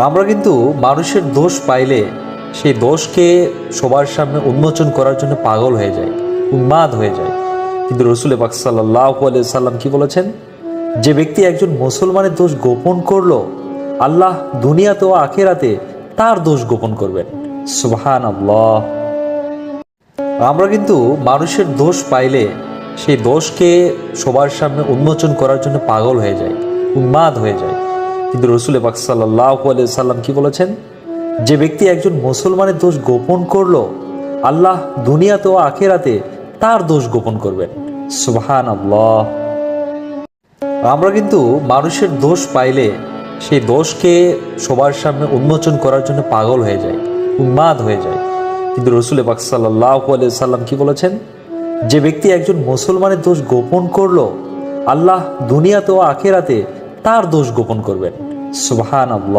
আমরা কিন্তু মানুষের দোষ পাইলে সেই দোষকে সবার সামনে উন্মোচন করার জন্য পাগল হয়ে যায়, উন্মাদ হয়ে যায়। কিন্তু রসুল পাক সাল্লাল্লাহু আলাইহি সাল্লাম কি বলেছেন? যে ব্যক্তি একজন মুসলমানের দোষ গোপন করলো, আল্লাহ দুনিয়াতে ও আখিরাতে তার দোষ গোপন করবেন। সুবহানাল্লাহ। আমরা কিন্তু মানুষের দোষ পাইলে সেই দোষকে সবার সামনে উন্মোচন করার জন্য পাগল হয়ে যায়, উন্মাদ হয়ে যায়। কিন্তু রসুল পাক সাল্লাল্লাহু আলাইহি সাল্লাম কি বলেছেন? যে ব্যক্তি একজন মুসলমানের দোষ গোপন করলো, আল্লাহ দুনিয়াতে ও আখিরাতে তার দোষ গোপন করবেন। সুবহানাল্লাহ। আমরা কিন্তু মানুষের দোষ পাইলে সেই দোষকে সবার সামনে উন্মোচন করার জন্য পাগল হয়ে যায়, উন্মাদ হয়ে যায়। কিন্তু রসুল পাক সাল্লাল্লাহু আলাইহি সাল্লাম কি বলেছেন? যে ব্যক্তি একজন মুসলমানের দোষ গোপন করলো, আল্লাহ দুনিয়াতে ও আখিরাতে তার দোষ গোপন করবেন। সুবহানাল্লাহ।